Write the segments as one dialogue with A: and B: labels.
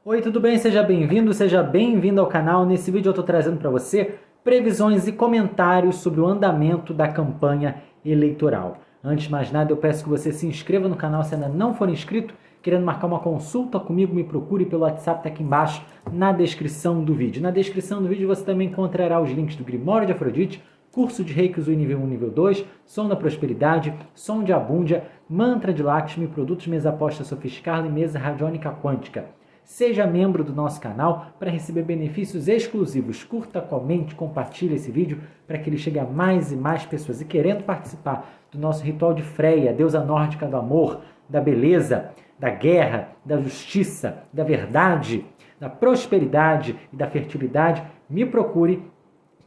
A: Oi, tudo bem? Seja bem-vindo ao canal. Nesse vídeo eu estou trazendo para você previsões e comentários sobre o andamento da campanha eleitoral. Antes de mais nada, eu peço que você se inscreva no canal se ainda não for inscrito. Querendo marcar uma consulta comigo, me procure pelo WhatsApp, tá aqui embaixo na descrição do vídeo. Na descrição do vídeo você também encontrará os links do Grimório de Afrodite, curso de Reiki Usui nível 1 nível 2, som da prosperidade, som de abúndia, mantra de Lakshmi, produtos mesa aposta sofisticada e mesa radiônica quântica. Seja membro do nosso canal para receber benefícios exclusivos. Curta, comente, compartilhe esse vídeo para que ele chegue a mais e mais pessoas. E querendo participar do nosso ritual de Freia, deusa nórdica do amor, da beleza, da guerra, da justiça, da verdade, da prosperidade e da fertilidade, me procure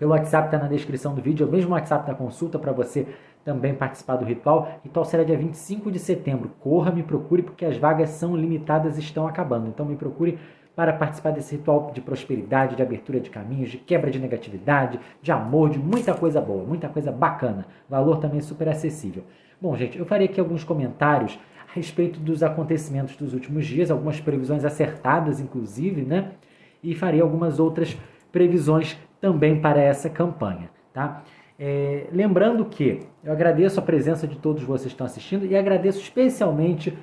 A: pelo WhatsApp, está na descrição do vídeo, é o mesmo WhatsApp da consulta para você também participar do ritual. O ritual será dia 25 de setembro. Corra, me procure, porque as vagas são limitadas e estão acabando. Então me procure para participar desse ritual de prosperidade, de abertura de caminhos, de quebra de negatividade, de amor, de muita coisa boa, muita coisa bacana. Valor também super acessível. Bom, gente, eu farei aqui alguns comentários a respeito dos acontecimentos dos últimos dias, algumas previsões acertadas, inclusive, né? E farei algumas outras previsões também para essa campanha, tá? Lembrando que eu agradeço a presença de todos vocês que estão assistindo e agradeço especialmente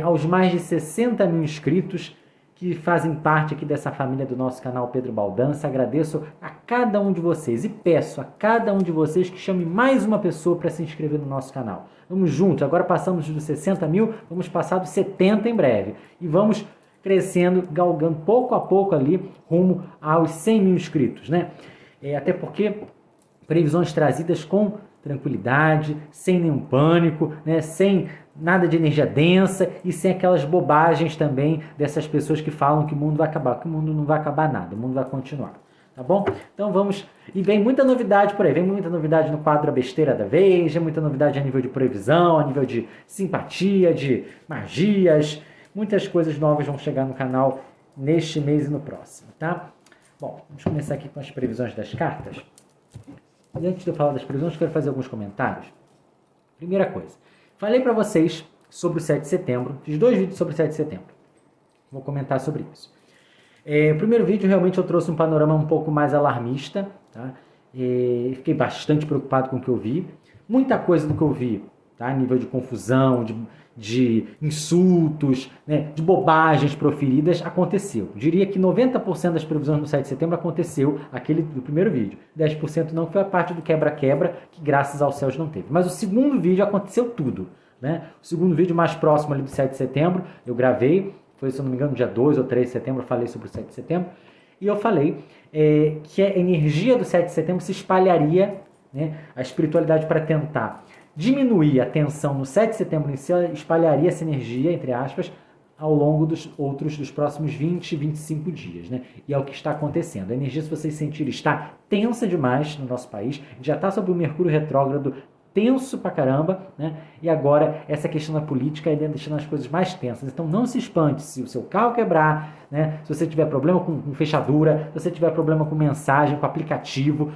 A: aos mais de 60 mil inscritos que fazem parte aqui dessa família do nosso canal Pedro Baldança. Agradeço a cada um de vocês e peço a cada um de vocês que chame mais uma pessoa para se inscrever no nosso canal. Vamos juntos, agora passamos dos 60 mil, vamos passar dos 70 em breve e vamos crescendo, galgando pouco a pouco ali rumo aos 100 mil inscritos, né? Até porque previsões trazidas com tranquilidade, sem nenhum pânico, né? Sem nada de energia densa e sem aquelas bobagens também dessas pessoas que falam que o mundo vai acabar, que o mundo não vai acabar nada, o mundo vai continuar, tá bom? Então vamos, e vem muita novidade por aí, vem muita novidade no quadro A Besteira da Veja, muita novidade a nível de previsão, a nível de simpatia, de magias, muitas coisas novas vão chegar no canal neste mês e no próximo, tá? Bom, vamos começar aqui com as previsões das cartas. E antes de eu falar das previsões, eu quero fazer alguns comentários. Primeira coisa, falei para vocês sobre o 7 de setembro, fiz 2 vídeos sobre o 7 de setembro. Vou comentar sobre isso. O primeiro vídeo, realmente, eu trouxe um panorama um pouco mais alarmista, tá? Fiquei bastante preocupado com o que eu vi. Muita coisa do que eu vi, tá? A nível de confusão, de insultos, né, de bobagens proferidas, aconteceu. Diria que 90% das previsões do 7 de setembro aconteceu, aquele do primeiro vídeo. 10% não, que foi a parte do quebra-quebra, que graças aos céus não teve. Mas o segundo vídeo aconteceu tudo, né? O segundo vídeo mais próximo ali do 7 de setembro, eu gravei, foi, se eu não me engano, dia 2 ou 3 de setembro, eu falei sobre o 7 de setembro, e eu falei que a energia do 7 de setembro se espalharia, né, a espiritualidade para tentar diminuir a tensão no 7 de setembro em si, espalharia essa energia, entre aspas, ao longo dos próximos 20, 25 dias, né? E é o que está acontecendo. A energia, se vocês sentirem, está tensa demais no nosso país, já está sob o Mercúrio retrógrado, tenso pra caramba, né? E agora essa questão da política ainda deixando as coisas mais tensas. Então não se espante se o seu carro quebrar, né? Se você tiver problema com fechadura, se você tiver problema com mensagem, com aplicativo,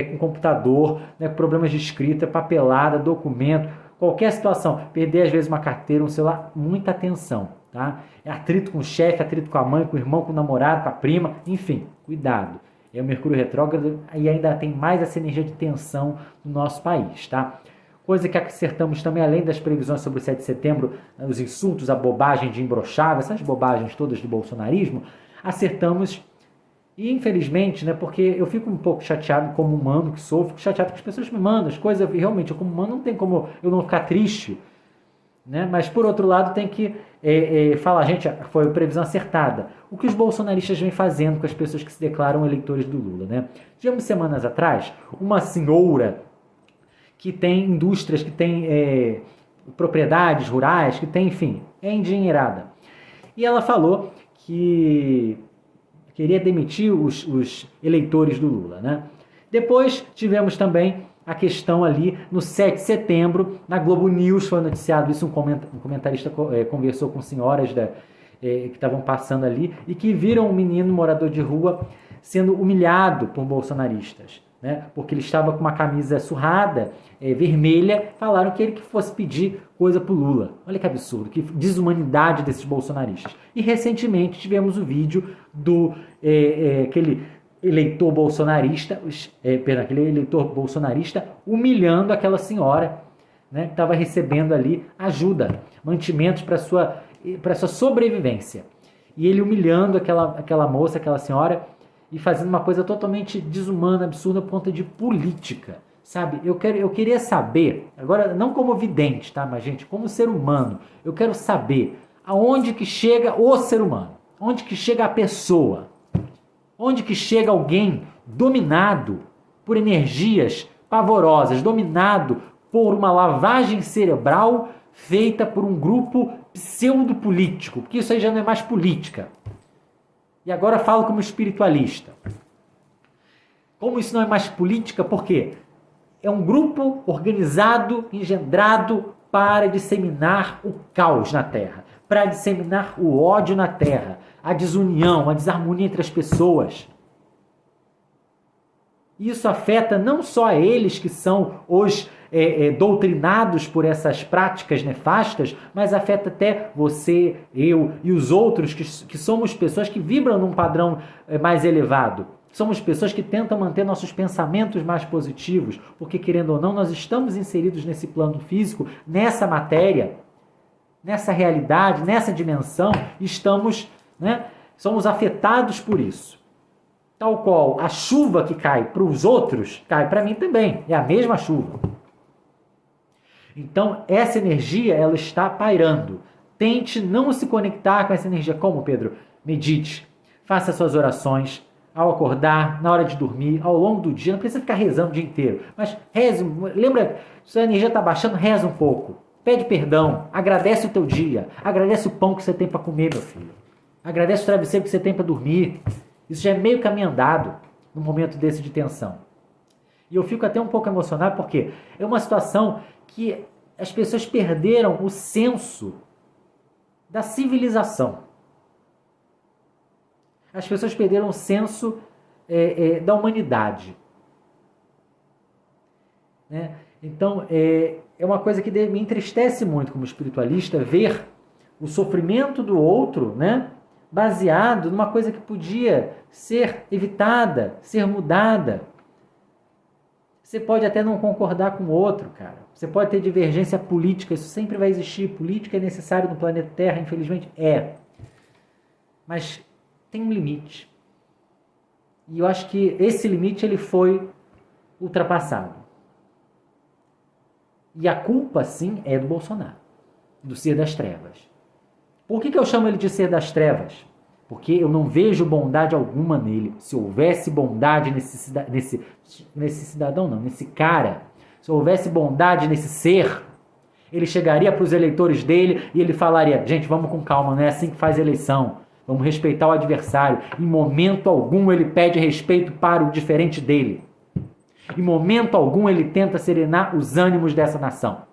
A: com computador, né? Com problemas de escrita, papelada, documento, qualquer situação, perder às vezes uma carteira, um celular, muita atenção, tá? Atrito com o chefe, atrito com a mãe, com o irmão, com o namorado, com a prima, enfim, cuidado. É o Mercúrio retrógrado e ainda tem mais essa energia de tensão no nosso país, tá? Coisa que acertamos também, além das previsões sobre o 7 de setembro, os insultos, a bobagem de imbrochável, essas bobagens todas do bolsonarismo, acertamos, e infelizmente, né, porque eu fico um pouco chateado como humano que sou, fico chateado que as pessoas me mandam as coisas, realmente, eu como humano não tem como eu não ficar triste, né? Mas por outro lado tem que falar, gente, foi previsão acertada. O que os bolsonaristas vêm fazendo com as pessoas que se declaram eleitores do Lula, né? Tivemos semanas atrás uma senhora que tem indústrias, que tem propriedades rurais, que tem, enfim, é endinheirada. E ela falou que queria demitir os eleitores do Lula, né? Depois tivemos também a questão ali no 7 de setembro, na Globo News foi noticiado isso, um comentarista conversou com senhoras que estavam passando ali e que viram um menino morador de rua sendo humilhado por bolsonaristas, né? Porque ele estava com uma camisa surrada, vermelha, falaram que ele que fosse pedir coisa pro Lula. Olha que absurdo, que desumanidade desses bolsonaristas. E recentemente tivemos o vídeo do aquele eleitor bolsonarista, aquele eleitor bolsonarista humilhando aquela senhora, né, que estava recebendo ali ajuda, mantimentos para sua sobrevivência. E ele humilhando aquela moça, aquela senhora, e fazendo uma coisa totalmente desumana, absurda, por conta de política, sabe? Eu queria saber, agora não como vidente, tá? Mas, gente, como ser humano, eu quero saber aonde que chega o ser humano, onde que chega a pessoa, onde que chega alguém dominado por energias pavorosas, dominado por uma lavagem cerebral feita por um grupo pseudo-político, porque isso aí já não é mais política. E agora falo como espiritualista. Como isso não é mais política, por quê? É um grupo organizado, engendrado para disseminar o caos na Terra, para disseminar o ódio na Terra, a desunião, a desarmonia entre as pessoas. Isso afeta não só a eles que são os doutrinados por essas práticas nefastas, mas afeta até você, eu e os outros que somos pessoas que vibram num padrão mais elevado. Somos pessoas que tentam manter nossos pensamentos mais positivos, porque, querendo ou não, nós estamos inseridos nesse plano físico, nessa matéria, nessa realidade, nessa dimensão, somos afetados por isso. Tal qual a chuva que cai para os outros, cai para mim também. É a mesma chuva. Então, essa energia, ela está pairando. Tente não se conectar com essa energia. Como, Pedro? Medite. Faça suas orações ao acordar, na hora de dormir, ao longo do dia. Não precisa ficar rezando o dia inteiro. Mas reze. Lembra, se a energia está baixando, reza um pouco. Pede perdão. Agradece o teu dia. Agradece o pão que você tem para comer, meu filho. Agradece o travesseiro que você tem para dormir. Isso já é meio caminho andado num momento desse de tensão. E eu fico até um pouco emocionado porque é uma situação que as pessoas perderam o senso da civilização. As pessoas perderam o senso da humanidade. Né? Então, é uma coisa que me entristece muito como espiritualista ver o sofrimento do outro, né? Baseado numa coisa que podia ser evitada, ser mudada. Você pode até não concordar com o outro, cara. Você pode ter divergência política, isso sempre vai existir. Política é necessário no planeta Terra, infelizmente é. Mas tem um limite. E eu acho que esse limite ele foi ultrapassado. E a culpa, sim, é do Bolsonaro, do ser das trevas. Por que eu chamo ele de ser das trevas? Porque eu não vejo bondade alguma nele. Se houvesse bondade nesse cidadão, não, nesse cara, se houvesse bondade nesse ser, ele chegaria para os eleitores dele e ele falaria: gente, vamos com calma, não é assim que faz eleição. Vamos respeitar o adversário. Em momento algum ele pede respeito para o diferente dele. Em momento algum ele tenta serenar os ânimos dessa nação.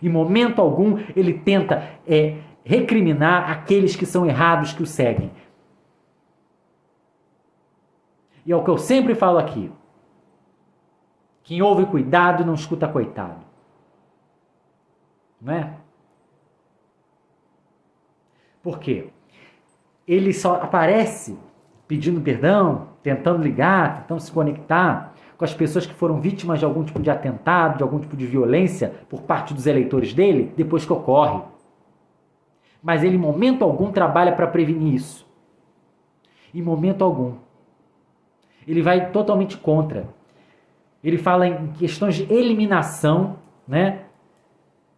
A: Em momento algum ele tenta recriminar aqueles que são errados, que o seguem. E é o que eu sempre falo aqui. Quem ouve cuidado não escuta coitado. Não é? Por quê? Ele só aparece pedindo perdão, tentando ligar, tentando se conectar com as pessoas que foram vítimas de algum tipo de atentado, de algum tipo de violência por parte dos eleitores dele, depois que ocorre. Mas ele, em momento algum, trabalha para prevenir isso. Em momento algum. Ele vai totalmente contra. Ele fala em questões de eliminação, né,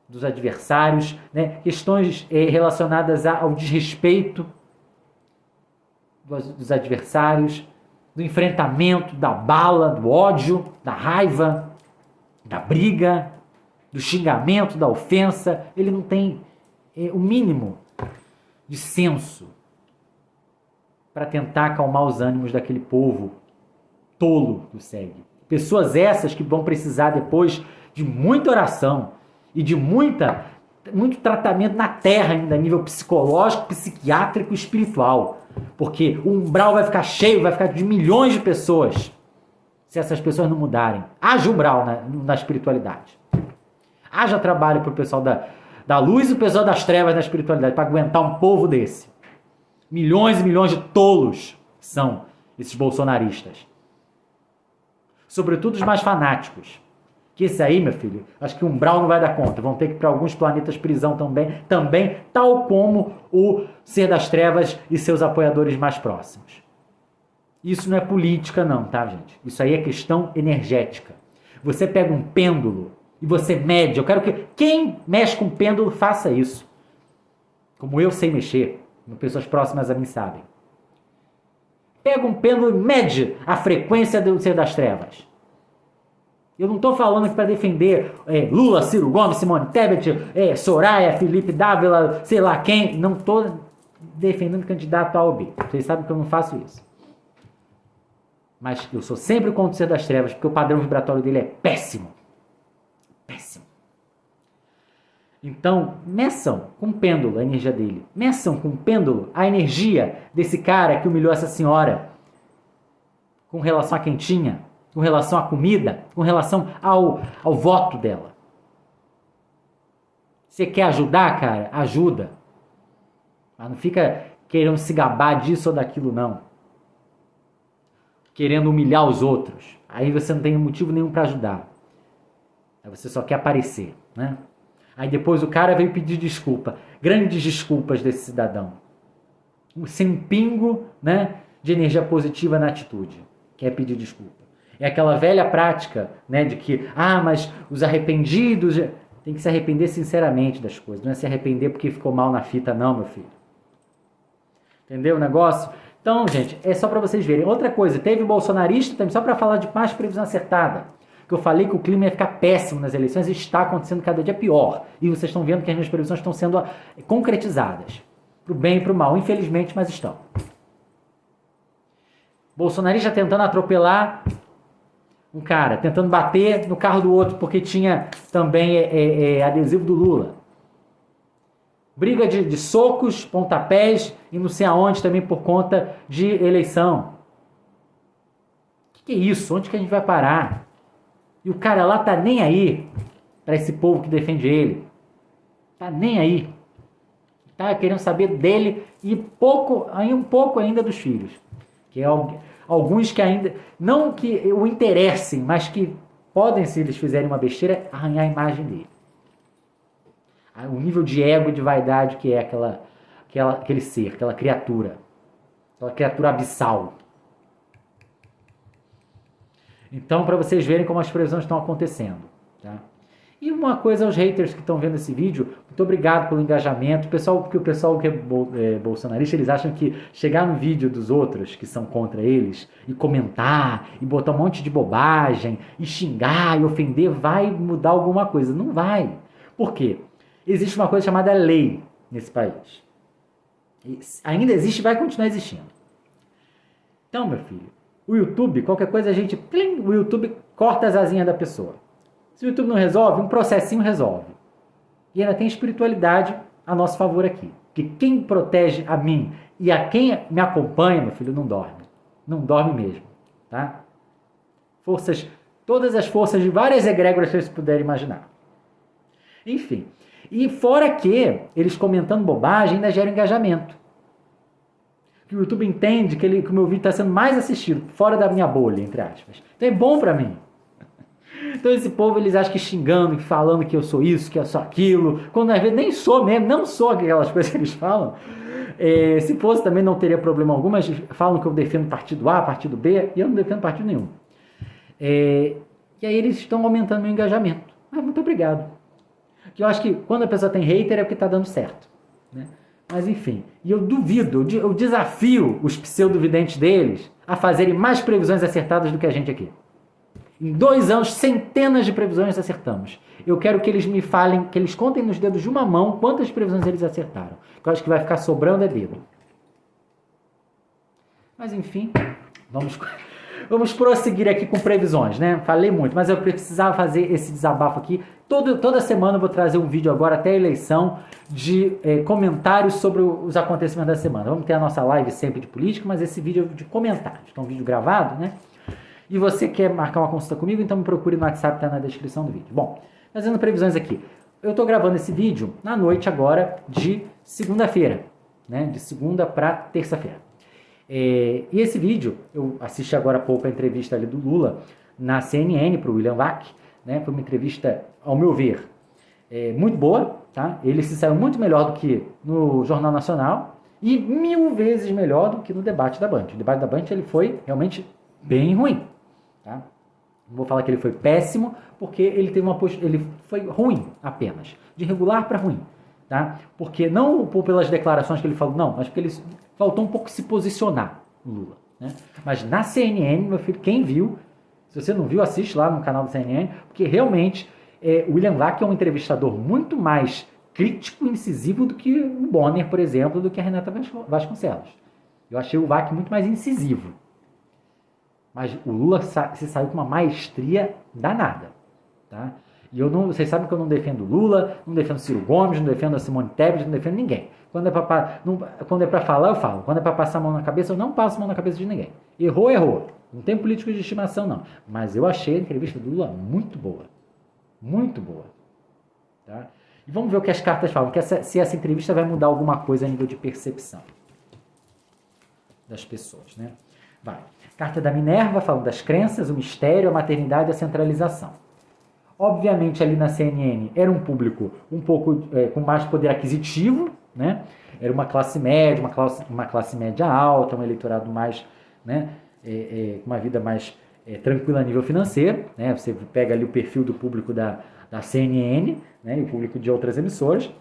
A: dos adversários, né, questões relacionadas ao desrespeito dos adversários, do enfrentamento, da bala, do ódio, da raiva, da briga, do xingamento, da ofensa. Ele não tem o mínimo de senso para tentar acalmar os ânimos daquele povo tolo que o segue. Pessoas essas que vão precisar depois de muita oração e de muito tratamento na Terra ainda, a nível psicológico, psiquiátrico e espiritual. Porque o umbral vai ficar cheio, vai ficar de milhões de pessoas se essas pessoas não mudarem. Haja umbral na espiritualidade. Haja trabalho para o pessoal da luz e o pessoal das trevas na espiritualidade, para aguentar um povo desse. Milhões e milhões de tolos são esses bolsonaristas. Sobretudo os mais fanáticos. Que esse aí, meu filho, acho que o umbral não vai dar conta. Vão ter que ir para alguns planetas prisão também, tal como o ser das trevas e seus apoiadores mais próximos. Isso não é política não, tá, gente? Isso aí é questão energética. Você pega um pêndulo e você mede. Eu quero que quem mexe com pêndulo faça isso. Como eu sei mexer, como pessoas próximas a mim sabem. Pega um pêndulo e mede a frequência do ser das trevas. Eu não estou falando aqui para defender Lula, Ciro Gomes, Simone Tebet, Soraya, Felipe Dávila, sei lá quem. Não estou defendendo candidato A ou B. Vocês sabem que eu não faço isso. Mas eu sou sempre contra o ser das trevas, porque o padrão vibratório dele é péssimo. Péssimo. Então, meçam com pêndulo a energia dele. Meçam com pêndulo a energia desse cara que humilhou essa senhora com relação à quentinha, com relação à comida, com relação ao voto dela. Você quer ajudar, cara? Ajuda. Mas não fica querendo se gabar disso ou daquilo, não. Querendo humilhar os outros. Aí você não tem motivo nenhum para ajudar. Aí você só quer aparecer, né? Aí depois o cara veio pedir desculpa. Grandes desculpas desse cidadão. Sem um pingo, né, de energia positiva na atitude. Quer pedir desculpa. É aquela velha prática, né, de que, mas os arrependidos... Tem que se arrepender sinceramente das coisas. Não é se arrepender porque ficou mal na fita, não, meu filho. Entendeu o negócio? Então, gente, é só para vocês verem. Outra coisa, teve bolsonarista também, só para falar de mais previsão acertada. Que eu falei que o clima ia ficar péssimo nas eleições e está acontecendo cada dia pior. E vocês estão vendo que as minhas previsões estão sendo concretizadas. Para o bem e para o mal, infelizmente, mas estão. Bolsonarista tentando atropelar um cara, tentando bater no carro do outro, porque tinha também adesivo do Lula. Briga de socos, pontapés e não sei aonde também por conta de eleição. O que é isso? Onde que a gente vai parar? E o cara lá tá nem aí para esse povo que defende ele. Tá nem aí. Tá querendo saber dele e um pouco ainda dos filhos. Que é alguns que ainda, não que o interessem, mas que podem, se eles fizerem uma besteira, arranhar a imagem dele. O nível de ego e de vaidade que é aquele ser, aquela criatura abissal. Então, para vocês verem como as previsões estão acontecendo. Tá? E uma coisa aos haters que estão vendo esse vídeo, muito obrigado pelo engajamento. Porque o pessoal que é bolsonarista, eles acham que chegar no vídeo dos outros que são contra eles e comentar, e botar um monte de bobagem, e xingar, e ofender, vai mudar alguma coisa. Não vai. Por quê? Existe uma coisa chamada lei nesse país. E ainda existe e vai continuar existindo. Então, meu filho, o YouTube, qualquer coisa o YouTube corta as asinhas da pessoa. Se o YouTube não resolve, um processinho resolve. E ainda tem espiritualidade a nosso favor aqui. Porque quem protege a mim e a quem me acompanha, meu filho, não dorme. Não dorme mesmo. Tá? Todas as forças de várias egrégoras que vocês puderem imaginar. Enfim. E fora que eles comentando bobagem ainda geram engajamento. Que o YouTube entende que o meu vídeo está sendo mais assistido, fora da minha bolha, entre aspas. Então é bom para mim. Então esse povo, eles acham que xingando, falando que eu sou isso, que eu sou aquilo, quando às vezes nem sou mesmo, não sou aquelas coisas que eles falam. Se fosse também não teria problema algum, mas falam que eu defendo partido A, partido B, e eu não defendo partido nenhum. E aí eles estão aumentando meu engajamento. Muito obrigado. Que eu acho que quando a pessoa tem hater é porque está dando certo. Né? Mas enfim, e eu duvido, eu desafio os pseudovidentes deles a fazerem mais previsões acertadas do que a gente aqui. Em 2 anos, centenas de previsões acertamos. Eu quero que eles me falem, que eles contem nos dedos de uma mão quantas previsões eles acertaram. Que eu acho que vai ficar sobrando é dedo. Mas enfim, vamos prosseguir aqui com previsões, né? Falei muito, mas eu precisava fazer esse desabafo aqui. Toda semana eu vou trazer um vídeo agora até a eleição de comentários sobre os acontecimentos da semana. Vamos ter a nossa live sempre de política, mas esse vídeo é de comentários. Então, um vídeo gravado, né? e você quer marcar uma consulta comigo, então me procure no WhatsApp, tá na descrição do vídeo. Bom, fazendo previsões aqui. Eu estou gravando esse vídeo na noite agora de segunda-feira, né? De segunda para terça-feira. E esse vídeo, eu assisti agora há pouco a entrevista ali do Lula na CNN para o William Vac, né? Foi uma entrevista, ao meu ver, muito boa, tá? Ele se saiu muito melhor do que no Jornal Nacional e 1000 vezes melhor do que no debate da Band. O debate da Band ele foi realmente bem ruim, tá? Não vou falar que ele foi péssimo, porque ele teve ele foi ruim apenas, de regular para ruim, tá? Porque não pelas declarações que ele falou, não, mas porque ele faltou um pouco se posicionar, o Lula, né? Mas na CNN, meu filho, quem viu, se você não viu, assiste lá no canal da CNN, porque realmente o William Vac é um entrevistador muito mais crítico e incisivo do que o Bonner, por exemplo, do que a Renata Vasconcelos. Eu achei o Vac muito mais incisivo. Mas o Lula se saiu com uma maestria danada, tá? E vocês sabem que eu não defendo o Lula, não defendo o Ciro Gomes, não defendo a Simone Tebet, não defendo ninguém. Quando é pra falar, eu falo. Quando é pra passar a mão na cabeça, eu não passo a mão na cabeça de ninguém. Errou, errou. Não tem político de estimação, não. Mas eu achei a entrevista do Lula muito boa. Muito boa. Tá? E vamos ver o que as cartas falam, se essa entrevista vai mudar alguma coisa a nível de percepção das pessoas, né? Vai. Carta da Minerva, falando das crenças, o mistério, a maternidade e a centralização. Obviamente, ali na CNN, era um público um pouco com mais poder aquisitivo, né? Era uma classe média, uma classe média alta, um eleitorado mais, né? Uma vida mais tranquila a nível financeiro, né? Você pega ali o perfil do público da CNN, né? E o público de outras emissoras.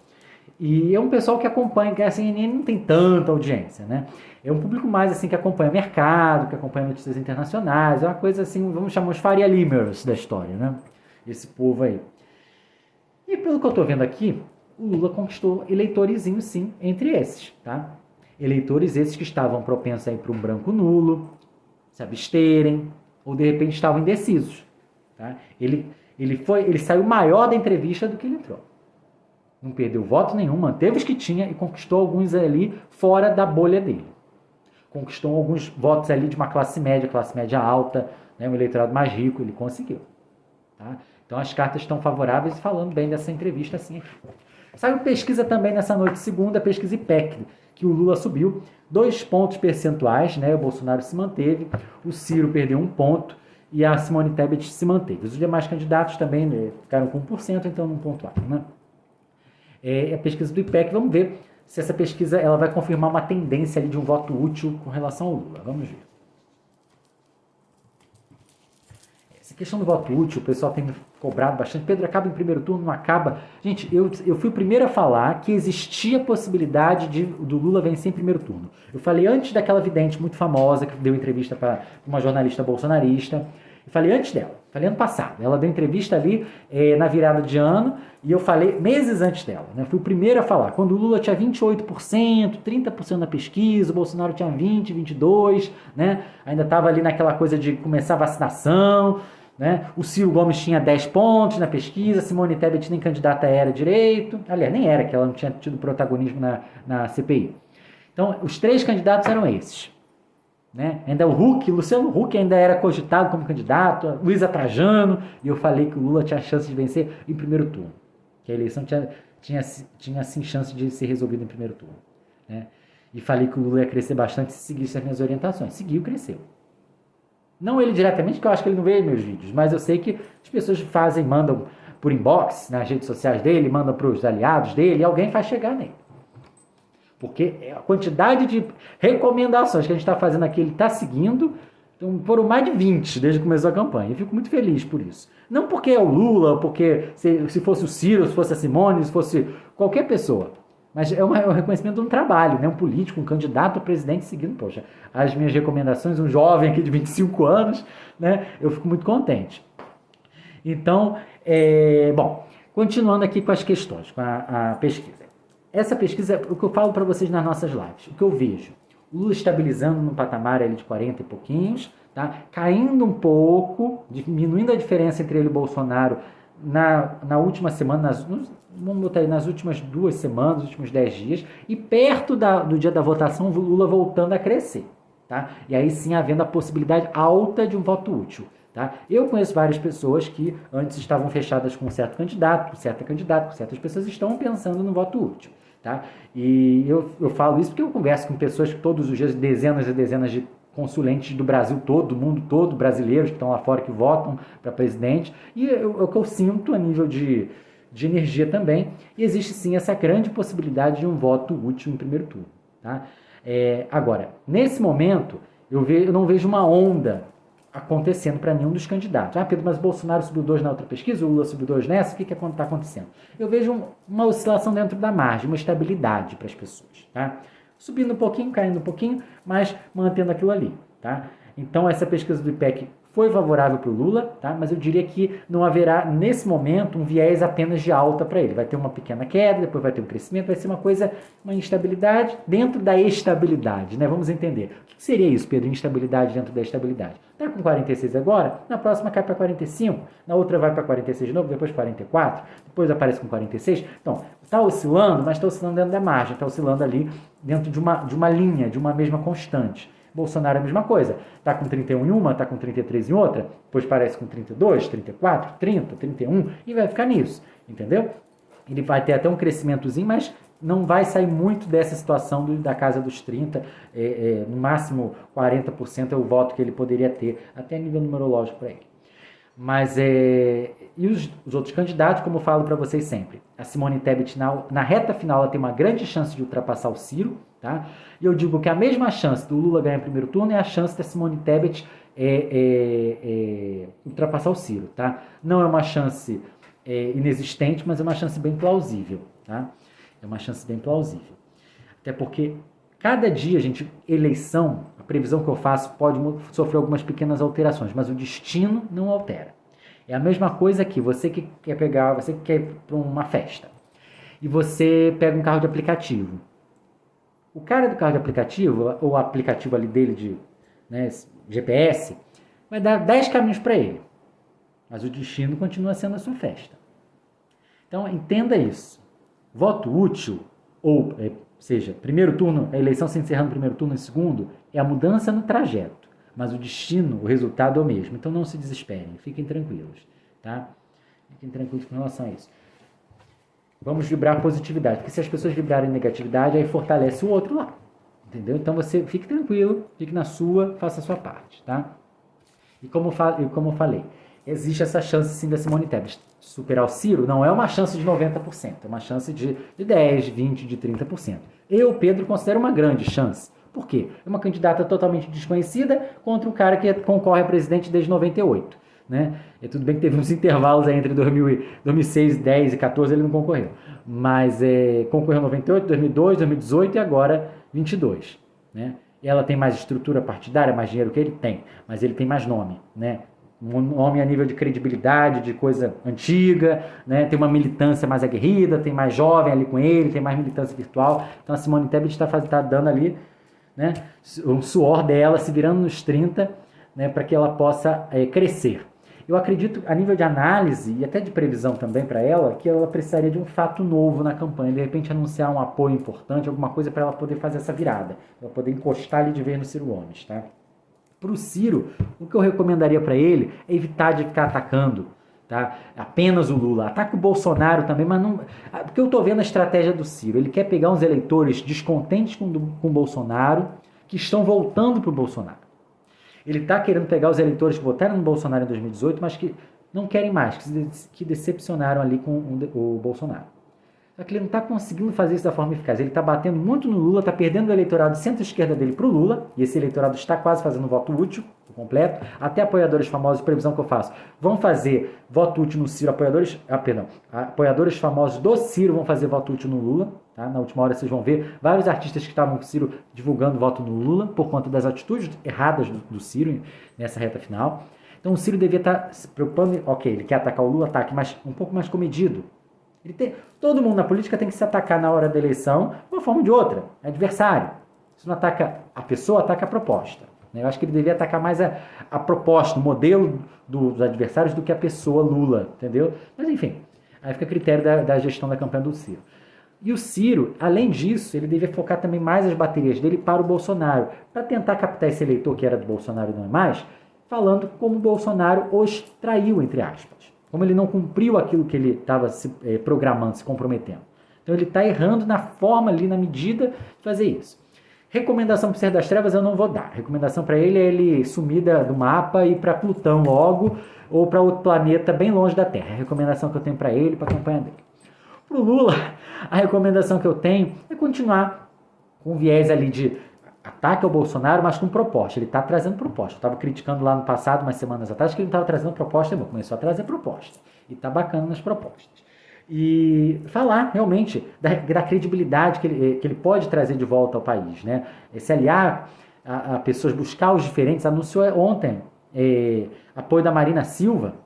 A: E é um pessoal que acompanha, que a CNN não tem tanta audiência, né? É um público mais assim que acompanha mercado, que acompanha notícias internacionais, é uma coisa assim, vamos chamar os Faria Limers da história, né? Esse povo aí. E pelo que eu estou vendo aqui, o Lula conquistou eleitorezinhos sim, entre esses, tá? Eleitores esses que estavam propensos a ir para um branco nulo, se absterem, ou de repente estavam indecisos, tá? Ele saiu maior da entrevista do que ele entrou. Não perdeu voto nenhum, manteve os que tinha e conquistou alguns ali fora da bolha dele. Conquistou alguns votos ali de uma classe média alta, né, um eleitorado mais rico, ele conseguiu. Tá? Então as cartas estão favoráveis e falando bem dessa entrevista assim. Saiu pesquisa também nessa noite de segunda, pesquisa IPEC, que o Lula subiu 2 pontos percentuais, né, o Bolsonaro se manteve, o Ciro perdeu 1 ponto e a Simone Tebet se manteve. Os demais candidatos também, né, ficaram com 1%, então não pontuaram, né? A pesquisa do IPEC, vamos ver se essa pesquisa ela vai confirmar uma tendência ali de um voto útil com relação ao Lula. Vamos ver. Essa questão do voto útil, o pessoal tem me cobrado bastante. Pedro, acaba em primeiro turno, não acaba? Gente, eu fui o primeiro a falar que existia a possibilidade do Lula vencer em primeiro turno. Eu falei antes daquela vidente muito famosa que deu entrevista para uma jornalista bolsonarista. Eu falei antes dela, falei ano passado. Ela deu entrevista ali na virada de ano e eu falei meses antes dela. Né? Fui o primeiro a falar. Quando o Lula tinha 28%, 30% na pesquisa, o Bolsonaro tinha 20%, 22%, né? Ainda estava ali naquela coisa de começar a vacinação. Né? O Ciro Gomes tinha 10 pontos na pesquisa, Simone Tebet nem candidata era direito. Aliás, nem era, que ela não tinha tido protagonismo na CPI. Então, os 3 candidatos eram esses. Né? Ainda o Huck, Luciano Huck ainda era cogitado como candidato, Luísa Trajano, e eu falei que o Lula tinha chance de vencer em primeiro turno, que a eleição tinha sim chance de ser resolvida em primeiro turno, né? E falei que o Lula ia crescer bastante se seguisse as minhas orientações. Seguiu, cresceu. Não ele diretamente, que eu acho que ele não vê meus vídeos, mas eu sei que as pessoas mandam por inbox nas redes sociais dele, mandam para os aliados dele, e alguém faz chegar nele. Porque a quantidade de recomendações que a gente está fazendo aqui, ele está seguindo, então foram mais de 20 desde que começou a campanha. Eu fico muito feliz por isso. Não porque é o Lula, porque se fosse o Ciro, se fosse a Simone, se fosse qualquer pessoa. Mas é um reconhecimento de um trabalho, né? Um político, um candidato a presidente seguindo, poxa, as minhas recomendações, um jovem aqui de 25 anos, né? Eu fico muito contente. Então, bom, continuando aqui com as questões, com a pesquisa. Essa pesquisa, o que eu falo para vocês nas nossas lives, o que eu vejo, o Lula estabilizando no patamar ali de 40 e pouquinhos, tá? Caindo um pouco, diminuindo a diferença entre ele e o Bolsonaro na última semana, vamos botar aí, nas últimas 2 semanas, nos últimos 10 dias, e perto do dia da votação, o Lula voltando a crescer. Tá? tá? E aí sim havendo a possibilidade alta de um voto útil. Tá? Eu conheço várias pessoas que antes estavam fechadas com um certo candidato, certas pessoas estão pensando no voto útil. Tá? E eu falo isso porque eu converso com pessoas que todos os dias, dezenas e dezenas de consulentes do Brasil todo, do mundo todo, brasileiros que estão lá fora, que votam para presidente, e o que eu sinto a nível de energia também, e existe sim essa grande possibilidade de um voto útil em primeiro turno. Tá? Agora, nesse momento, eu não vejo uma onda acontecendo para nenhum dos candidatos. Pedro, mas o Bolsonaro subiu 2 na outra pesquisa, o Lula subiu 2 nessa, o que está acontecendo? Eu vejo uma oscilação dentro da margem, uma estabilidade para as pessoas. Tá? Subindo um pouquinho, caindo um pouquinho, mas mantendo aquilo ali. Tá? Então, essa pesquisa do IPEC foi favorável para o Lula, tá? Mas eu diria que não haverá, nesse momento, um viés apenas de alta para ele. Vai ter uma pequena queda, depois vai ter um crescimento, vai ser uma instabilidade dentro da estabilidade, né? Vamos entender. O que seria isso, Pedro? Instabilidade dentro da estabilidade. Está com 46 agora, na próxima cai para 45, na outra vai para 46 de novo, depois 44, depois aparece com 46. Então, está oscilando, mas está oscilando dentro da margem, está oscilando ali dentro de uma linha, de uma mesma constante. Bolsonaro é a mesma coisa. Está com 31 em uma, está com 33 em outra, depois parece com 32, 34, 30, 31 e vai ficar nisso, entendeu? Ele vai ter até um crescimentozinho, mas não vai sair muito dessa situação da casa dos 30, no máximo 40% é o voto que ele poderia ter, até nível numerológico para ele. Mas, e os outros candidatos, como eu falo para vocês sempre, a Simone Tebet na reta final ela tem uma grande chance de ultrapassar o Ciro, tá? E eu digo que a mesma chance do Lula ganhar em primeiro turno é a chance da Simone Tebet ultrapassar o Ciro, tá? Não é uma chance inexistente, mas é uma chance bem plausível, tá? É uma chance bem plausível. Até porque cada dia, gente, eleição, a previsão que eu faço pode sofrer algumas pequenas alterações, mas o destino não altera. É a mesma coisa que você que quer ir para uma festa e você pega um carro de aplicativo. O cara do carro de aplicativo, ou o aplicativo ali dele GPS, vai dar 10 caminhos para ele, mas o destino continua sendo a sua festa. Então entenda isso. Voto útil, ou seja, primeiro turno, a eleição se encerrando no primeiro turno e segundo, é a mudança no trajeto. Mas o destino, o resultado é o mesmo. Então não se desesperem, fiquem tranquilos. Tá? Fiquem tranquilos com relação a isso. Vamos vibrar positividade, porque se as pessoas vibrarem negatividade, aí fortalece o outro lá. Entendeu? Então você fique tranquilo, fique na sua, faça a sua parte. Tá? E como eu falei, existe essa chance sim da Simone Tebet superar o Ciro, não é uma chance de 90%, é uma chance de 10%, 20%, de 30%. Eu, Pedro, considero uma grande chance. Por quê? É uma candidata totalmente desconhecida contra um cara que concorre a presidente desde 98. Né? E tudo bem que teve uns intervalos aí entre 2006, 10 e 14, ele não concorreu. Mas concorreu em 98, 2002, 2018 e agora 22. Né? Ela tem mais estrutura partidária, mais dinheiro que ele? Tem. Mas ele tem mais nome, né? Um nome a nível de credibilidade, de coisa antiga, né? Tem uma militância mais aguerrida, tem mais jovem ali com ele, tem mais militância virtual. Então a Simone Tebet está dando ali, né, o suor dela, se virando nos 30, né, para que ela possa crescer. Eu acredito, a nível de análise e até de previsão também para ela, que ela precisaria de um fato novo na campanha, de repente anunciar um apoio importante, alguma coisa para ela poder fazer essa virada, para poder encostar ali de vez no Ciro Gomes, tá? Para o Ciro, o que eu recomendaria para ele é evitar de ficar atacando, tá? Apenas o Lula. Ataca o Bolsonaro também, mas não... Porque eu estou vendo a estratégia do Ciro. Ele quer pegar uns eleitores descontentes com o Bolsonaro, que estão voltando para o Bolsonaro. Ele está querendo pegar os eleitores que votaram no Bolsonaro em 2018, mas que não querem mais, que decepcionaram ali com o Bolsonaro. Só que ele não está conseguindo fazer isso da forma eficaz. Ele está batendo muito no Lula, está perdendo o eleitorado de centro-esquerda dele para o Lula, e esse eleitorado está quase fazendo voto útil, completo. Até apoiadores famosos, previsão que eu faço, vão fazer voto útil no Ciro, apoiadores famosos do Ciro vão fazer voto útil no Lula. Tá? Na última hora vocês vão ver vários artistas que estavam com o Ciro divulgando voto no Lula, por conta das atitudes erradas do Ciro nessa reta final. Então o Ciro devia estar se preocupando, ok, ele quer atacar o Lula, ataque, mas um pouco mais comedido. Todo mundo na política tem que se atacar na hora da eleição de uma forma ou de outra, é adversário. Se não ataca a pessoa, ataca a proposta. Eu acho que ele devia atacar mais a proposta, o modelo dos adversários do que a pessoa Lula, entendeu? Mas enfim, aí fica a critério da gestão da campanha do Ciro. E o Ciro, além disso, ele devia focar também mais as baterias dele para o Bolsonaro, para tentar captar esse eleitor que era do Bolsonaro e não é mais, falando como o Bolsonaro os traiu, entre aspas. Como ele não cumpriu aquilo que ele estava se programando, se comprometendo. Então ele está errando na forma ali, na medida de fazer isso. Recomendação para o Ser das Trevas eu não vou dar. Recomendação para ele é ele sumir do mapa e ir para Plutão logo, ou para outro planeta bem longe da Terra. É a recomendação que eu tenho para ele, para a campanha dele. Para o Lula, a recomendação que eu tenho é continuar com viés ali de ataque ao Bolsonaro, mas com proposta. Ele está trazendo proposta. Eu estava criticando lá no passado, umas semanas atrás, que ele não estava trazendo proposta, ele começou a trazer proposta. E está bacana nas propostas. E falar realmente da credibilidade que ele pode trazer de volta ao país, né? Se aliar a pessoas, buscar os diferentes. Anunciou ontem apoio da Marina Silva,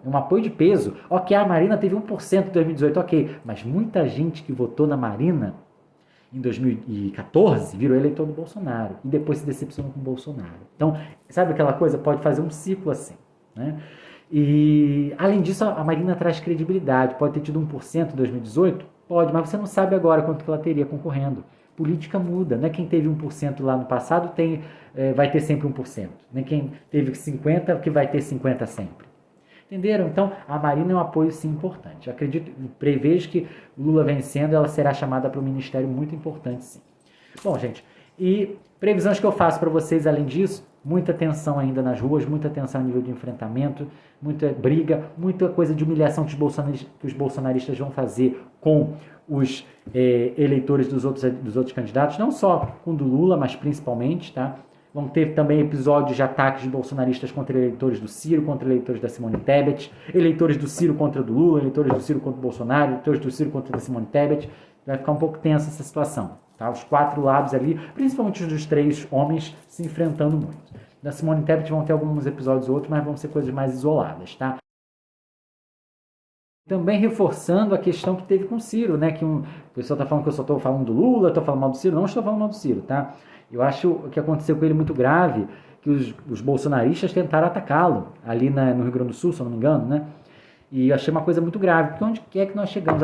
A: um apoio de peso. Ok, a Marina teve 1% em 2018, ok, mas muita gente que votou na Marina em 2014 virou eleitor do Bolsonaro e depois se decepcionou com o Bolsonaro. Então, sabe aquela coisa? Pode fazer um ciclo assim, né? E, além disso, a Marina traz credibilidade. Pode ter tido 1% em 2018? Pode, mas você não sabe agora quanto que ela teria concorrendo. Política muda, não é quem teve 1% lá no passado vai ter sempre 1%. Nem quem teve 50% que vai ter 50% sempre. Entenderam? Então, a Marina é um apoio, sim, importante. Eu acredito, prevejo que Lula vencendo, ela será chamada para um ministério muito importante, sim. Bom, gente, e previsões que eu faço para vocês, além disso, muita tensão ainda nas ruas, muita tensão a nível de enfrentamento, muita briga, muita coisa de humilhação que os bolsonaristas vão fazer com os eleitores dos outros candidatos, não só com o do Lula, mas principalmente, tá? Vão ter também episódios de ataques de bolsonaristas contra eleitores do Ciro, contra eleitores da Simone Tebet, eleitores do Ciro contra do Lula, eleitores do Ciro contra o Bolsonaro, eleitores do Ciro contra da Simone Tebet. Vai ficar um pouco tensa essa situação, tá? Os quatro lados ali, principalmente os dos três homens, se enfrentando muito. Da Simone Tebet vão ter alguns episódios outros, mas vão ser coisas mais isoladas, tá? Também reforçando a questão que teve com o Ciro, né? Que o pessoal está falando que eu só estou falando do Lula, estou falando mal do Ciro. Não estou falando mal do Ciro, tá? Eu acho que aconteceu com ele muito grave, que os bolsonaristas tentaram atacá-lo, ali no Rio Grande do Sul, se eu não me engano, né? E eu achei uma coisa muito grave, porque onde é que nós chegamos?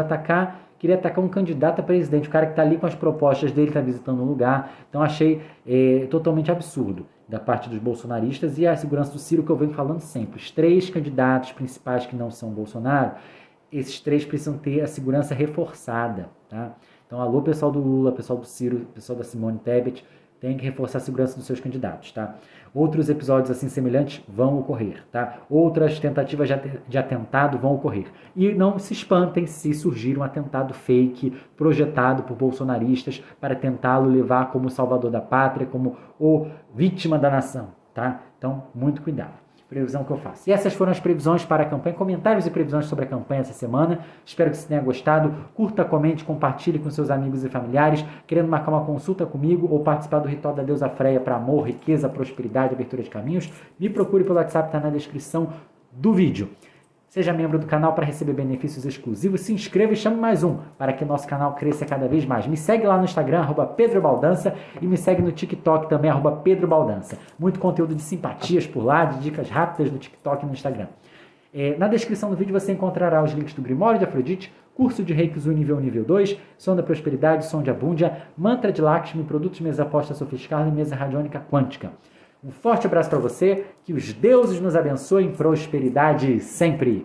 A: Queria atacar um candidato a presidente, o cara que está ali com as propostas dele, está visitando um lugar. Então achei totalmente absurdo da parte dos bolsonaristas. E a segurança do Ciro, que eu venho falando sempre. Os três candidatos principais que não são Bolsonaro, esses três precisam ter a segurança reforçada, tá? Então, alô, pessoal do Lula, pessoal do Ciro, pessoal da Simone Tebet, tem que reforçar a segurança dos seus candidatos, tá? Outros episódios assim semelhantes vão ocorrer, tá? Outras tentativas de atentado vão ocorrer. E não se espantem se surgir um atentado fake projetado por bolsonaristas para tentá-lo levar como salvador da pátria, como o vítima da nação, tá? Então, muito cuidado. Previsão que eu faço. E essas foram as previsões para a campanha, comentários e previsões sobre a campanha essa semana. Espero que você tenha gostado. Curta, comente, compartilhe com seus amigos e familiares. Querendo marcar uma consulta comigo ou participar do ritual da deusa Freia para amor, riqueza, prosperidade, abertura de caminhos, me procure pelo WhatsApp, está na descrição do vídeo. Seja membro do canal para receber benefícios exclusivos, se inscreva e chame mais um, para que nosso canal cresça cada vez mais. Me segue lá no Instagram, @PedroBaldança, e me segue no TikTok também, @PedroBaldança. Muito conteúdo de simpatias por lá, de dicas rápidas no TikTok e no Instagram. Na descrição do vídeo você encontrará os links do Grimório de Afrodite, curso de Reiki Zui nível 2, som da prosperidade, som de abúndia, mantra de Lakshmi, produtos mesa aposta sofisticada e mesa radiônica quântica. Um forte abraço para você, que os deuses nos abençoem, prosperidade sempre!